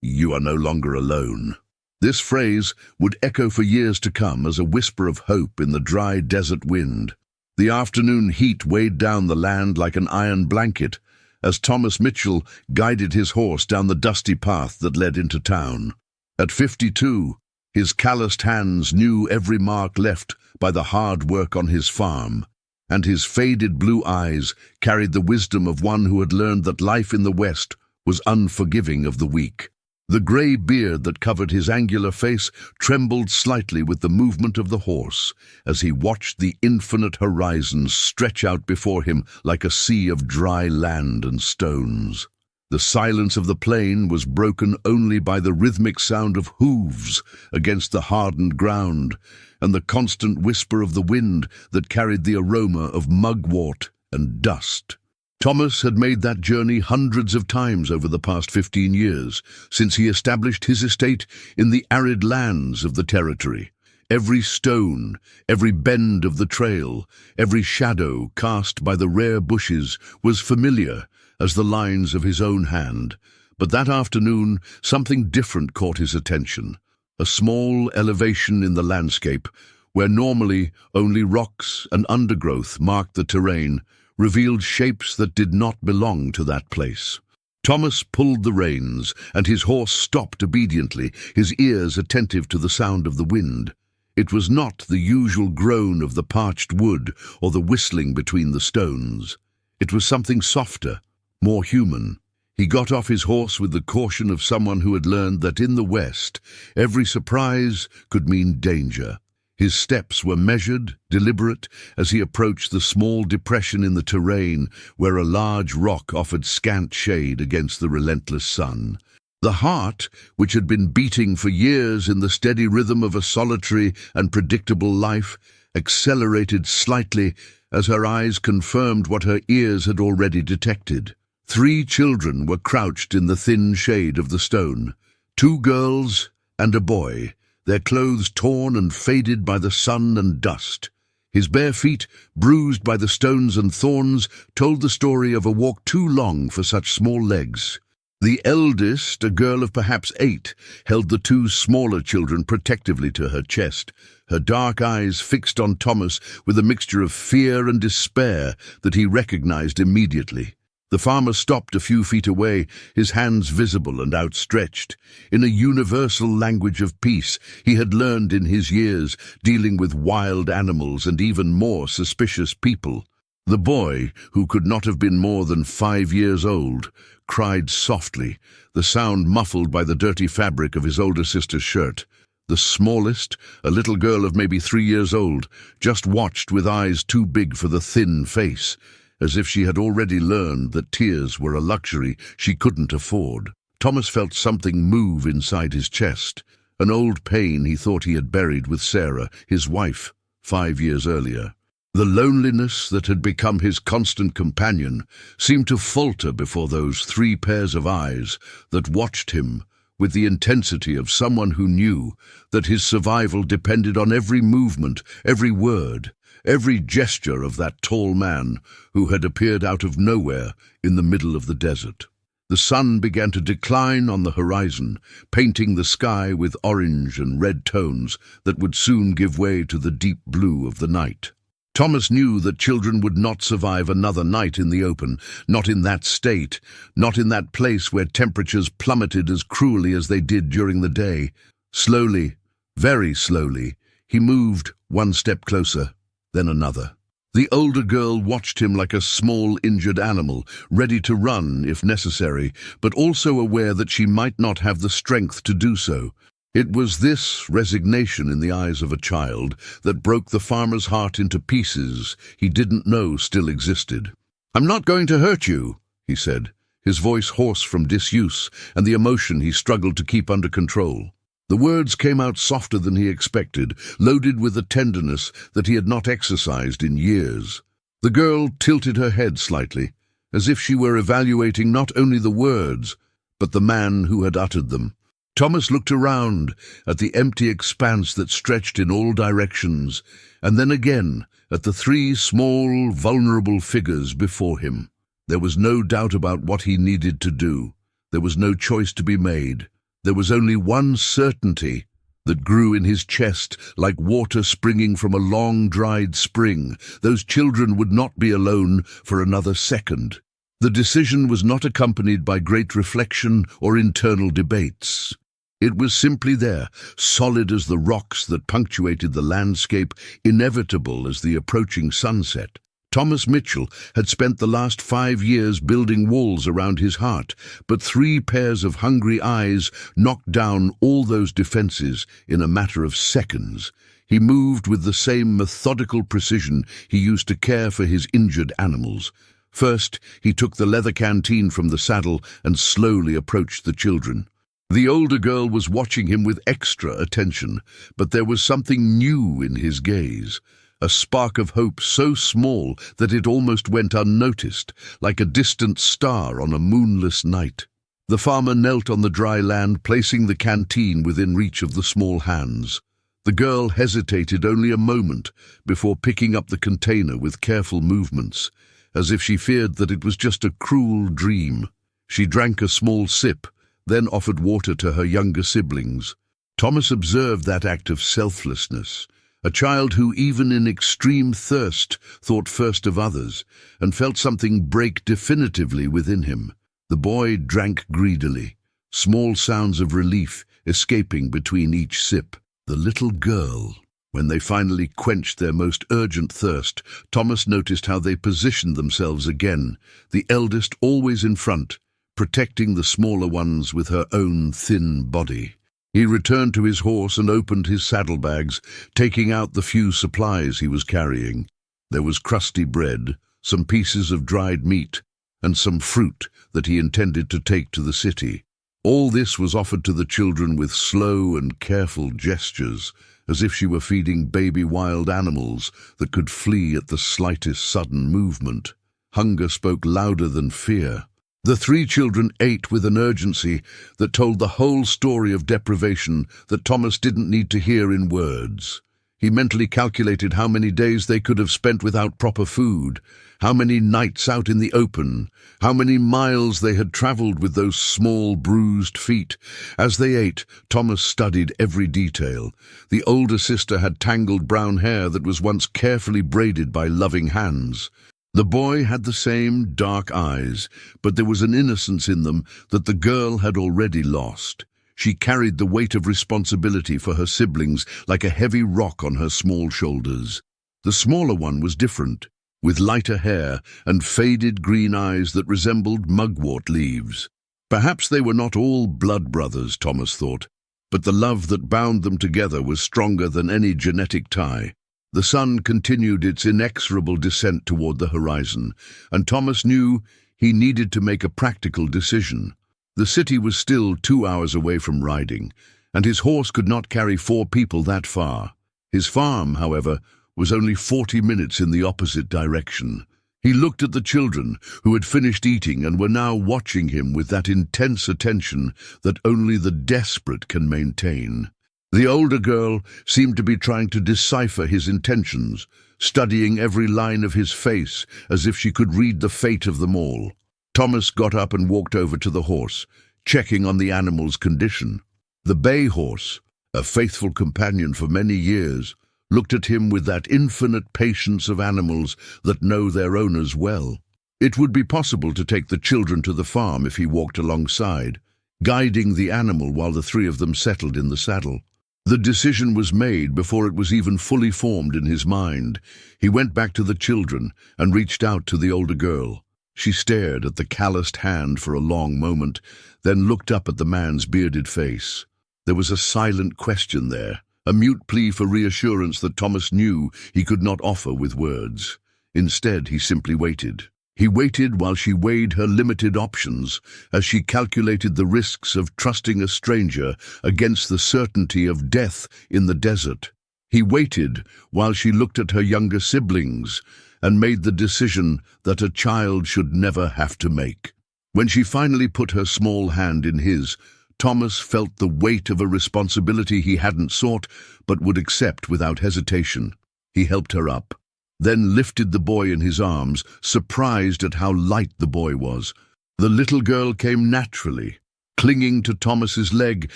"You are no longer alone." This phrase would echo for years to come as a whisper of hope in the dry desert wind. The afternoon heat weighed down the land like an iron blanket as Thomas Mitchell guided his horse down the dusty path that led into town. At 52, his calloused hands knew every mark left by the hard work on his farm, and his faded blue eyes carried the wisdom of one who had learned that life in the West was unforgiving of the weak. The grey beard that covered his angular face trembled slightly with the movement of the horse as he watched the infinite horizons stretch out before him like a sea of dry land and stones. The silence of the plain was broken only by the rhythmic sound of hooves against the hardened ground and the constant whisper of the wind that carried the aroma of mugwort and dust. Thomas had made that journey hundreds of times over the past 15 years, since he established his estate in the arid lands of the territory. Every stone, every bend of the trail, every shadow cast by the rare bushes was familiar as the lines of his own hand. But that afternoon, something different caught his attention. A small elevation in the landscape, where normally only rocks and undergrowth marked the terrain, revealed shapes that did not belong to that place. Thomas pulled the reins, and his horse stopped obediently, his ears attentive to the sound of the wind. It was not the usual groan of the parched wood or the whistling between the stones. It was something softer, more human. He got off his horse with the caution of someone who had learned that in the West, every surprise could mean danger. His steps were measured, deliberate, as he approached the small depression in the terrain where a large rock offered scant shade against the relentless sun. The heart, which had been beating for years in the steady rhythm of a solitary and predictable life, accelerated slightly as her eyes confirmed what her ears had already detected. 3 children were crouched in the thin shade of the stone, 2 girls and a boy, their clothes torn and faded by the sun and dust. His bare feet, bruised by the stones and thorns, told the story of a walk too long for such small legs. The eldest, a girl of perhaps 8, held the 2 smaller children protectively to her chest, her dark eyes fixed on Thomas with a mixture of fear and despair that he recognized immediately. The farmer stopped a few feet away, his hands visible and outstretched. In a universal language of peace he had learned in his years, dealing with wild animals and even more suspicious people. The boy, who could not have been more than 5 years old, cried softly, the sound muffled by the dirty fabric of his older sister's shirt. The smallest, a little girl of maybe 3 years old, just watched with eyes too big for the thin face, as if she had already learned that tears were a luxury she couldn't afford. Thomas felt something move inside his chest, an old pain he thought he had buried with Sarah, his wife, 5 years earlier. The loneliness that had become his constant companion seemed to falter before those 3 pairs of eyes that watched him with the intensity of someone who knew that his survival depended on every movement, every word, every gesture of that tall man who had appeared out of nowhere in the middle of the desert. The sun began to decline on the horizon, painting the sky with orange and red tones that would soon give way to the deep blue of the night. Thomas knew that children would not survive another night in the open, not in that state, not in that place where temperatures plummeted as cruelly as they did during the day. Slowly, very slowly, he moved 1 step closer, then another. The older girl watched him like a small injured animal, ready to run if necessary, but also aware that she might not have the strength to do so. It was this resignation in the eyes of a child that broke the farmer's heart into pieces he didn't know still existed. "I'm not going to hurt you," he said, his voice hoarse from disuse and the emotion he struggled to keep under control. The words came out softer than he expected, loaded with a tenderness that he had not exercised in years. The girl tilted her head slightly, as if she were evaluating not only the words, but the man who had uttered them. Thomas looked around at the empty expanse that stretched in all directions, and then again at the 3 small, vulnerable figures before him. There was no doubt about what he needed to do. There was no choice to be made. There was only one certainty that grew in his chest like water springing from a long-dried spring. Those children would not be alone for another second. The decision was not accompanied by great reflection or internal debates. It was simply there, solid as the rocks that punctuated the landscape, inevitable as the approaching sunset. Thomas Mitchell had spent the last 5 years building walls around his heart, but 3 pairs of hungry eyes knocked down all those defenses in a matter of seconds. He moved with the same methodical precision he used to care for his injured animals. First, he took the leather canteen from the saddle and slowly approached the children. The older girl was watching him with extra attention, but there was something new in his gaze. A spark of hope so small that it almost went unnoticed, like a distant star on a moonless night. The farmer knelt on the dry land, placing the canteen within reach of the small hands. The girl hesitated only a moment before picking up the container with careful movements, as if she feared that it was just a cruel dream. She drank a small sip, then offered water to her younger siblings. Thomas observed that act of selflessness. A child who, even in extreme thirst, thought first of others, and felt something break definitively within him. The boy drank greedily, small sounds of relief escaping between each sip. The little girl, when they finally quenched their most urgent thirst, Thomas noticed how they positioned themselves again, the eldest always in front, protecting the smaller ones with her own thin body. He returned to his horse and opened his saddlebags, taking out the few supplies he was carrying. There was crusty bread, some pieces of dried meat, and some fruit that he intended to take to the city. All this was offered to the children with slow and careful gestures, as if she were feeding baby wild animals that could flee at the slightest sudden movement. Hunger spoke louder than fear. The 3 children ate with an urgency that told the whole story of deprivation that Thomas didn't need to hear in words. He mentally calculated how many days they could have spent without proper food, how many nights out in the open, how many miles they had traveled with those small, bruised feet. As they ate, Thomas studied every detail. The older sister had tangled brown hair that was once carefully braided by loving hands. The boy had the same dark eyes, but there was an innocence in them that the girl had already lost. She carried the weight of responsibility for her siblings like a heavy rock on her small shoulders. The smaller one was different, with lighter hair and faded green eyes that resembled mugwort leaves. Perhaps they were not all blood brothers, Thomas thought, but the love that bound them together was stronger than any genetic tie. The sun continued its inexorable descent toward the horizon, and Thomas knew he needed to make a practical decision. The city was still 2 hours away from Riding, and his horse could not carry 4 people that far. His farm, however, was only 40 minutes in the opposite direction. He looked at the children, who had finished eating and were now watching him with that intense attention that only the desperate can maintain. The older girl seemed to be trying to decipher his intentions, studying every line of his face as if she could read the fate of them all. Thomas got up and walked over to the horse, checking on the animal's condition. The bay horse, a faithful companion for many years, looked at him with that infinite patience of animals that know their owners well. It would be possible to take the children to the farm if he walked alongside, guiding the animal while the 3 of them settled in the saddle. The decision was made before it was even fully formed in his mind. He went back to the children and reached out to the older girl. She stared at the calloused hand for a long moment, then looked up at the man's bearded face. There was a silent question there, a mute plea for reassurance that Thomas knew he could not offer with words. Instead, he simply waited. He waited while she weighed her limited options, as she calculated the risks of trusting a stranger against the certainty of death in the desert. He waited while she looked at her younger siblings and made the decision that a child should never have to make. When she finally put her small hand in his, Thomas felt the weight of a responsibility he hadn't sought but would accept without hesitation. He helped her up, then lifted the boy in his arms, surprised at how light the boy was. The little girl came naturally, clinging to Thomas's leg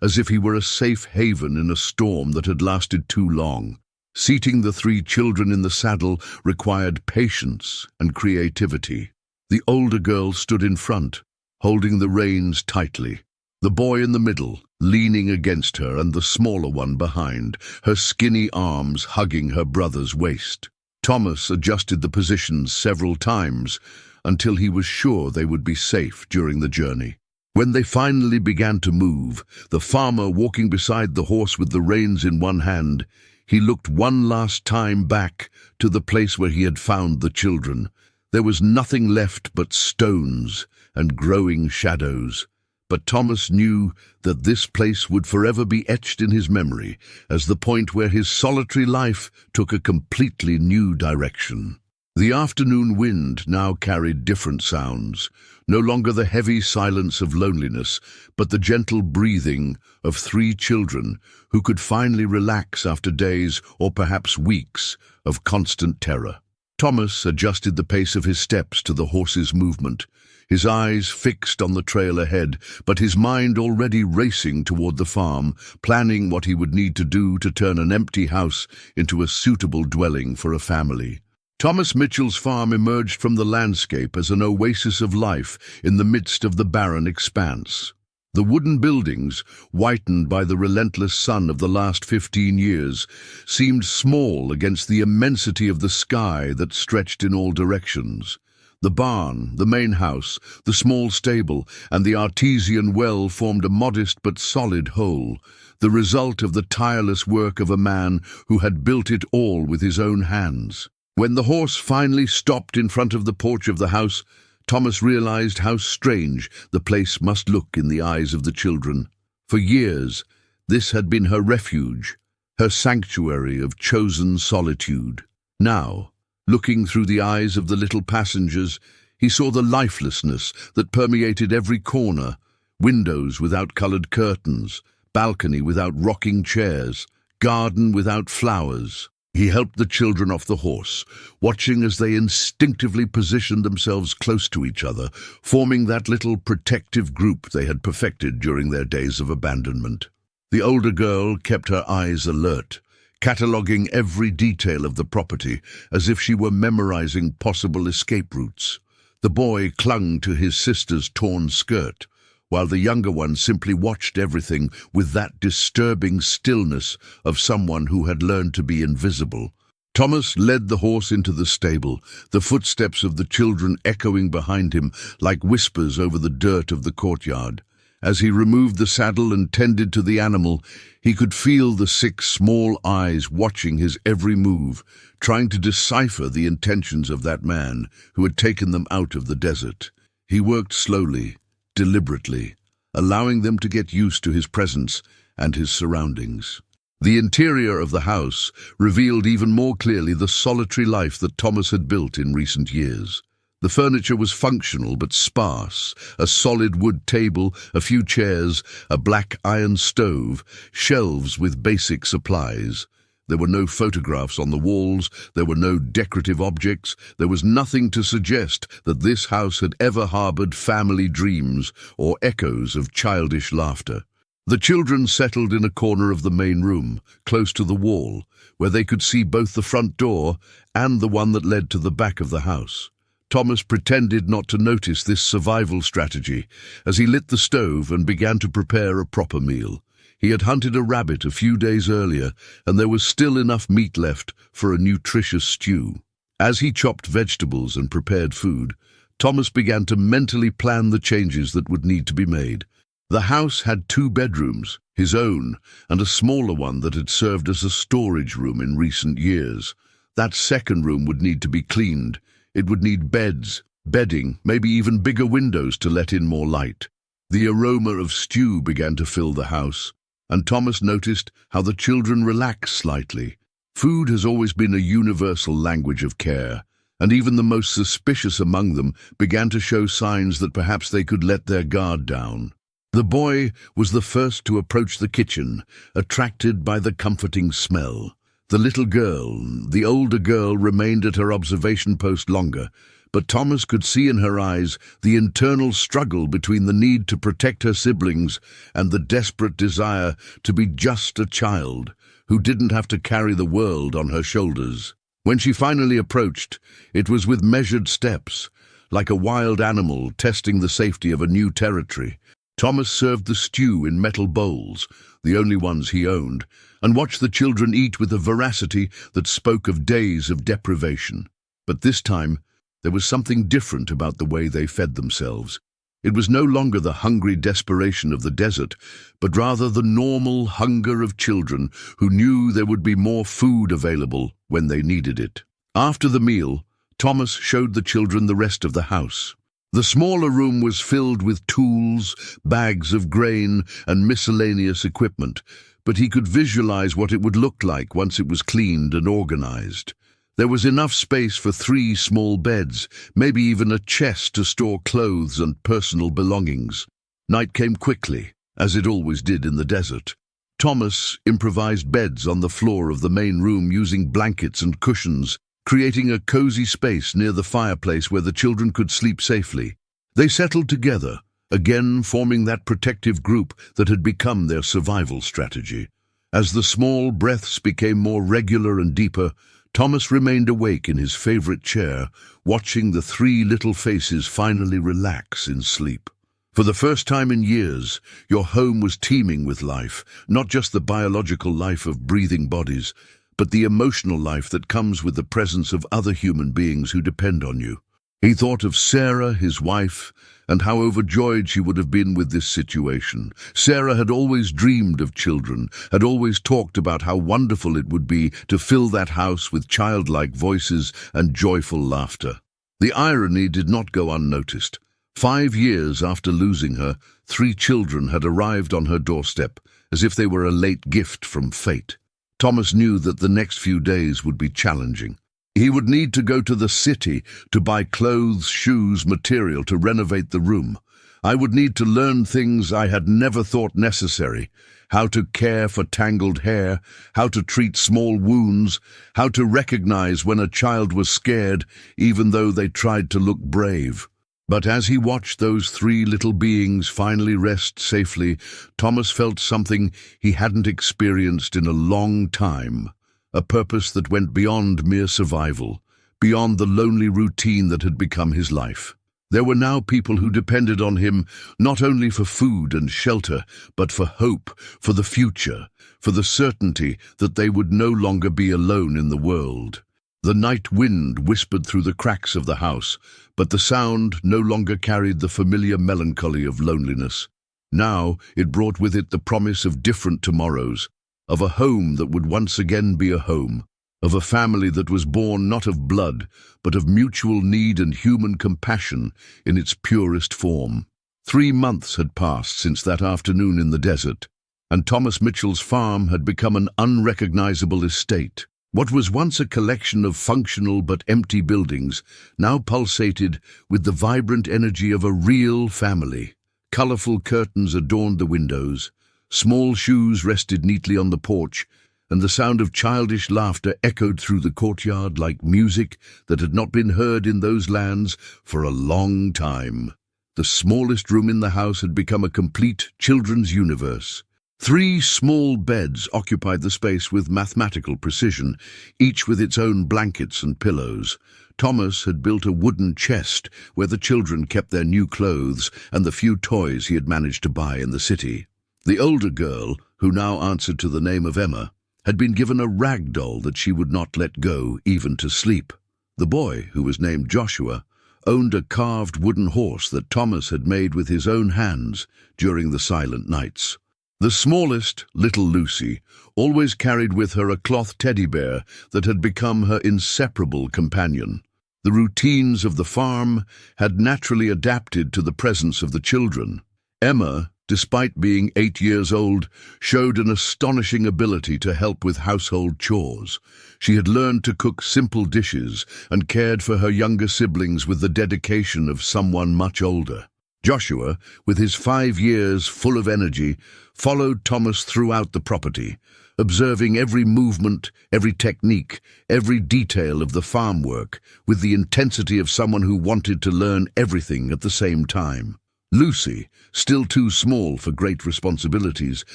as if he were a safe haven in a storm that had lasted too long. Seating the three children in the saddle required patience and creativity. The older girl stood in front, holding the reins tightly. The boy in the middle, leaning against her, and the smaller one behind, her skinny arms hugging her brother's waist. Thomas adjusted the positions several times until he was sure they would be safe during the journey. When they finally began to move, the farmer walking beside the horse with the reins in one hand, he looked one last time back to the place where he had found the children. There was nothing left but stones and growing shadows. But Thomas knew that this place would forever be etched in his memory as the point where his solitary life took a completely new direction. The afternoon wind now carried different sounds, no longer the heavy silence of loneliness, but the gentle breathing of three children who could finally relax after days or perhaps weeks of constant terror. Thomas adjusted the pace of his steps to the horse's movement, his eyes fixed on the trail ahead, but his mind already racing toward the farm, planning what he would need to do to turn an empty house into a suitable dwelling for a family. Thomas Mitchell's farm emerged from the landscape as an oasis of life in the midst of the barren expanse. The wooden buildings, whitened by the relentless sun of the last 15 years, seemed small against the immensity of the sky that stretched in all directions. The barn, the main house, the small stable, and the artesian well formed a modest but solid whole, the result of the tireless work of a man who had built it all with his own hands. When the horse finally stopped in front of the porch of the house, Thomas realized how strange the place must look in the eyes of the children. For years, this had been her refuge, her sanctuary of chosen solitude. Now, looking through the eyes of the little passengers, he saw the lifelessness that permeated every corner: windows without colored curtains, balcony without rocking chairs, garden without flowers. He helped the children off the horse, watching as they instinctively positioned themselves close to each other, forming that little protective group they had perfected during their days of abandonment. The older girl kept her eyes alert, cataloguing every detail of the property as if she were memorizing possible escape routes. The boy clung to his sister's torn skirt, while the younger one simply watched everything with that disturbing stillness of someone who had learned to be invisible. Thomas led the horse into the stable, the footsteps of the children echoing behind him like whispers over the dirt of the courtyard. As he removed the saddle and tended to the animal, he could feel the 6 small eyes watching his every move, trying to decipher the intentions of that man who had taken them out of the desert. He worked slowly, deliberately, allowing them to get used to his presence and his surroundings. The interior of the house revealed even more clearly the solitary life that Thomas had built in recent years. The furniture was functional but sparse: a solid wood table, a few chairs, a black iron stove, shelves with basic supplies. There were no photographs on the walls, there were no decorative objects, there was nothing to suggest that this house had ever harbored family dreams or echoes of childish laughter. The children settled in a corner of the main room, close to the wall, where they could see both the front door and the one that led to the back of the house. Thomas pretended not to notice this survival strategy as he lit the stove and began to prepare a proper meal. He had hunted a rabbit a few days earlier, and there was still enough meat left for a nutritious stew. As he chopped vegetables and prepared food, Thomas began to mentally plan the changes that would need to be made. The house had 2 bedrooms, his own, and a smaller one that had served as a storage room in recent years. That second room would need to be cleaned. It would need beds, bedding, maybe even bigger windows to let in more light. The aroma of stew began to fill the house, and Thomas noticed how the children relaxed slightly. Food has always been a universal language of care, and even the most suspicious among them began to show signs that perhaps they could let their guard down. The boy was the first to approach the kitchen, attracted by the comforting smell. The little girl, the older girl, remained at her observation post longer, but Thomas could see in her eyes the internal struggle between the need to protect her siblings and the desperate desire to be just a child who didn't have to carry the world on her shoulders. When she finally approached, it was with measured steps, like a wild animal testing the safety of a new territory. Thomas served the stew in metal bowls, the only ones he owned, and watched the children eat with a voracity that spoke of days of deprivation. But this time, there was something different about the way they fed themselves. It was no longer the hungry desperation of the desert, but rather the normal hunger of children who knew there would be more food available when they needed it. After the meal, Thomas showed the children the rest of the house. The smaller room was filled with tools, bags of grain, and miscellaneous equipment, but he could visualize what it would look like once it was cleaned and organized. There was enough space for 3 small beds, maybe even a chest to store clothes and personal belongings. Night came quickly, as it always did in the desert. Thomas improvised beds on the floor of the main room using blankets and cushions, creating a cozy space near the fireplace where the children could sleep safely. They settled together, again forming that protective group that had become their survival strategy. As the small breaths became more regular and deeper, Thomas remained awake in his favorite chair, watching the 3 little faces finally relax in sleep. For the first time in years, your home was teeming with life, not just the biological life of breathing bodies, but the emotional life that comes with the presence of other human beings who depend on you. He thought of Sarah, his wife, and how overjoyed she would have been with this situation. Sarah had always dreamed of children, had always talked about how wonderful it would be to fill that house with childlike voices and joyful laughter. The irony did not go unnoticed. 5 years after losing her, 3 children had arrived on her doorstep, as if they were a late gift from fate. Thomas knew that the next few days would be challenging. He would need to go to the city to buy clothes, shoes, material to renovate the room. I would need to learn things I had never thought necessary: how to care for tangled hair, how to treat small wounds, how to recognize when a child was scared even though they tried to look brave. But as he watched those 3 little beings finally rest safely, Thomas felt something he hadn't experienced in a long time. A purpose that went beyond mere survival, beyond the lonely routine that had become his life. There were now people who depended on him not only for food and shelter, but for hope, for the future, for the certainty that they would no longer be alone in the world. The night wind whispered through the cracks of the house, but the sound no longer carried the familiar melancholy of loneliness. Now it brought with it the promise of different tomorrows, of a home that would once again be a home, of a family that was born not of blood, but of mutual need and human compassion in its purest form. 3 months had passed since that afternoon in the desert, and Thomas Mitchell's farm had become an unrecognizable estate. What was once a collection of functional but empty buildings now pulsated with the vibrant energy of a real family. Colorful curtains adorned the windows, small shoes rested neatly on the porch, and the sound of childish laughter echoed through the courtyard like music that had not been heard in those lands for a long time. The smallest room in the house had become a complete children's universe. 3 small beds occupied the space with mathematical precision, each with its own blankets and pillows. Thomas had built a wooden chest where the children kept their new clothes and the few toys he had managed to buy in the city. The older girl, who now answered to the name of Emma, had been given a rag doll that she would not let go, even to sleep. The boy, who was named Joshua, owned a carved wooden horse that Thomas had made with his own hands during the silent nights. The smallest, little Lucy, always carried with her a cloth teddy bear that had become her inseparable companion. The routines of the farm had naturally adapted to the presence of the children. Emma, despite being 8 years old, showed an astonishing ability to help with household chores. She had learned to cook simple dishes and cared for her younger siblings with the dedication of someone much older. Joshua, with his 5 years full of energy, followed Thomas throughout the property, observing every movement, every technique, every detail of the farm work, with the intensity of someone who wanted to learn everything at the same time. Lucy, still too small for great responsibilities,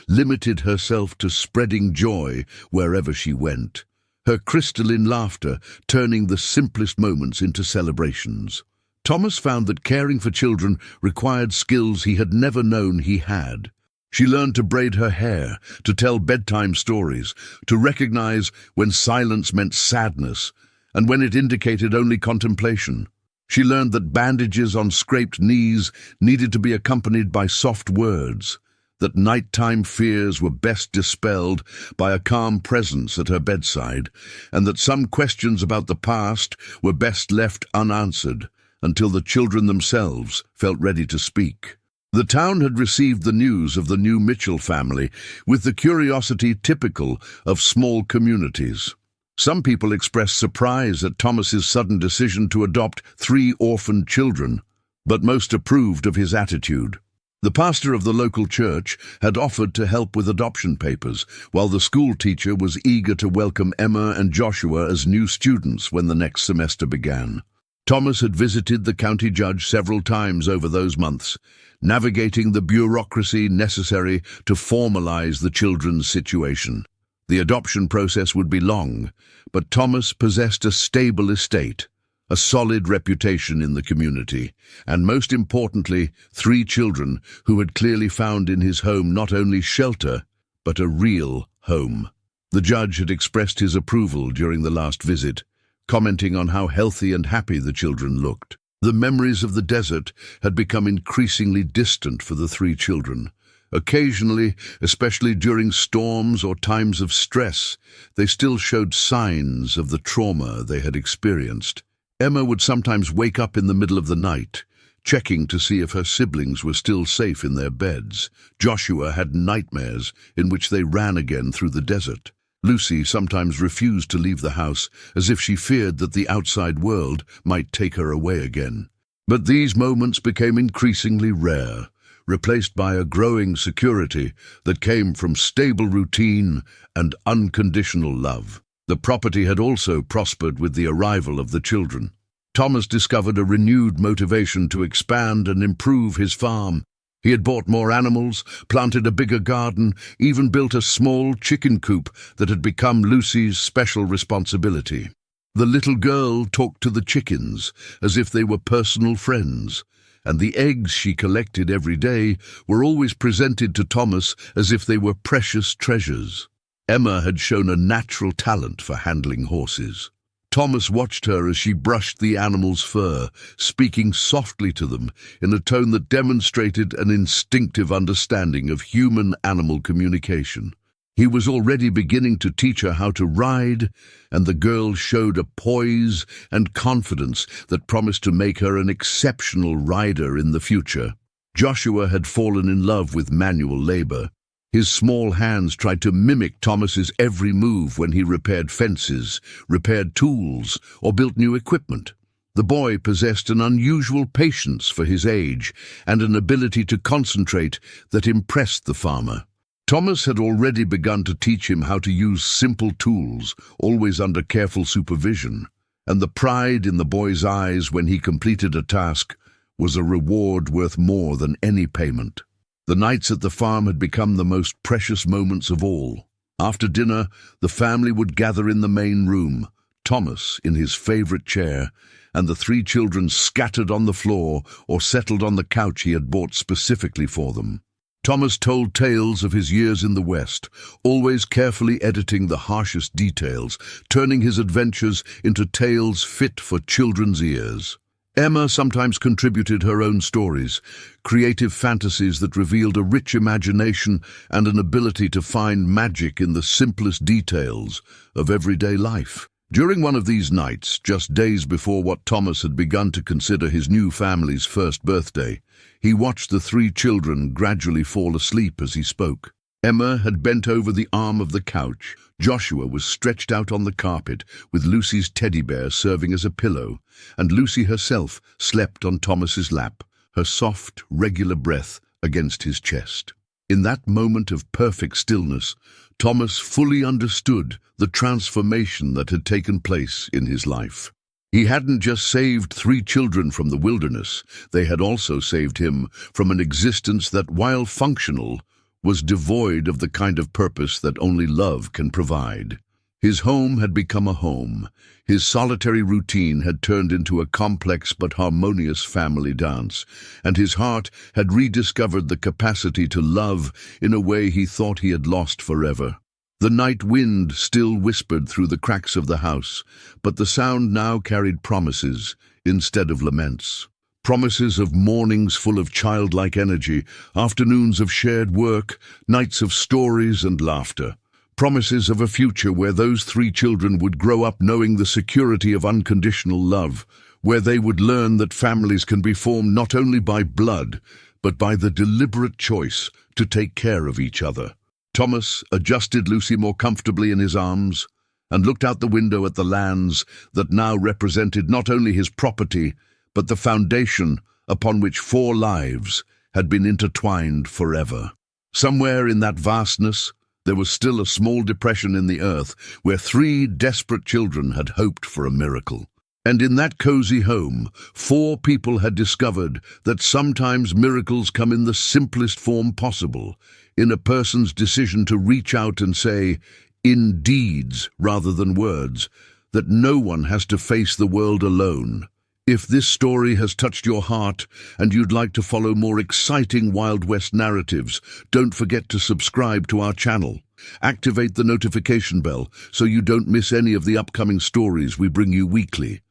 limited herself to spreading joy wherever she went, her crystalline laughter turning the simplest moments into celebrations. Thomas found that caring for children required skills he had never known he had. She learned to braid her hair, to tell bedtime stories, to recognize when silence meant sadness and when it indicated only contemplation. She learned that bandages on scraped knees needed to be accompanied by soft words, that nighttime fears were best dispelled by a calm presence at her bedside, and that some questions about the past were best left unanswered until the children themselves felt ready to speak. The town had received the news of the new Mitchell family with the curiosity typical of small communities. Some people expressed surprise at Thomas's sudden decision to adopt 3 orphaned children, but most approved of his attitude. The pastor of the local church had offered to help with adoption papers, while the school teacher was eager to welcome Emma and Joshua as new students when the next semester began. Thomas had visited the county judge several times over those months, navigating the bureaucracy necessary to formalize the children's situation. The adoption process would be long, but Thomas possessed a stable estate, a solid reputation in the community, and most importantly, 3 children who had clearly found in his home not only shelter, but a real home. The judge had expressed his approval during the last visit, commenting on how healthy and happy the children looked. The memories of the desert had become increasingly distant for the 3 children. Occasionally, especially during storms or times of stress, they still showed signs of the trauma they had experienced. Emma would sometimes wake up in the middle of the night, checking to see if her siblings were still safe in their beds. Joshua had nightmares in which they ran again through the desert. Lucy sometimes refused to leave the house, as if she feared that the outside world might take her away again. But these moments became increasingly rare, replaced by a growing security that came from stable routine and unconditional love. The property had also prospered with the arrival of the children. Thomas discovered a renewed motivation to expand and improve his farm. He had bought more animals, planted a bigger garden, even built a small chicken coop that had become Lucy's special responsibility. The little girl talked to the chickens as if they were personal friends, and the eggs she collected every day were always presented to Thomas as if they were precious treasures. Emma had shown a natural talent for handling horses. Thomas watched her as she brushed the animals' fur, speaking softly to them in a tone that demonstrated an instinctive understanding of human-animal communication. He was already beginning to teach her how to ride, and the girl showed a poise and confidence that promised to make her an exceptional rider in the future. Joshua had fallen in love with manual labor. His small hands tried to mimic Thomas's every move when he repaired fences, repaired tools, or built new equipment. The boy possessed an unusual patience for his age and an ability to concentrate that impressed the farmer. Thomas had already begun to teach him how to use simple tools, always under careful supervision, and the pride in the boy's eyes when he completed a task was a reward worth more than any payment. The nights at the farm had become the most precious moments of all. After dinner, the family would gather in the main room, Thomas in his favorite chair, and the 3 children scattered on the floor or settled on the couch he had bought specifically for them. Thomas told tales of his years in the West, always carefully editing the harshest details, turning his adventures into tales fit for children's ears. Emma sometimes contributed her own stories, creative fantasies that revealed a rich imagination and an ability to find magic in the simplest details of everyday life. During one of these nights, just days before what Thomas had begun to consider his new family's first birthday, he watched the 3 children gradually fall asleep as he spoke. Emma had bent over the arm of the couch. Joshua was stretched out on the carpet, with Lucy's teddy bear serving as a pillow, and Lucy herself slept on Thomas's lap, her soft, regular breath against his chest. In that moment of perfect stillness, Thomas fully understood the transformation that had taken place in his life. He hadn't just saved 3 children from the wilderness, they had also saved him from an existence that, while functional, was devoid of the kind of purpose that only love can provide. His home had become a home. His solitary routine had turned into a complex but harmonious family dance, and his heart had rediscovered the capacity to love in a way he thought he had lost forever. The night wind still whispered through the cracks of the house, but the sound now carried promises instead of laments. Promises of mornings full of childlike energy, afternoons of shared work, nights of stories and laughter. Promises of a future where those 3 children would grow up knowing the security of unconditional love, where they would learn that families can be formed not only by blood, but by the deliberate choice to take care of each other. Thomas adjusted Lucy more comfortably in his arms and looked out the window at the lands that now represented not only his property, but the foundation upon which 4 lives had been intertwined forever. Somewhere in that vastness, there was still a small depression in the earth where 3 desperate children had hoped for a miracle. And in that cozy home, 4 people had discovered that sometimes miracles come in the simplest form possible, in a person's decision to reach out and say, in deeds rather than words, that no one has to face the world alone. If this story has touched your heart and you'd like to follow more exciting Wild West narratives, don't forget to subscribe to our channel. Activate the notification bell so you don't miss any of the upcoming stories we bring you weekly.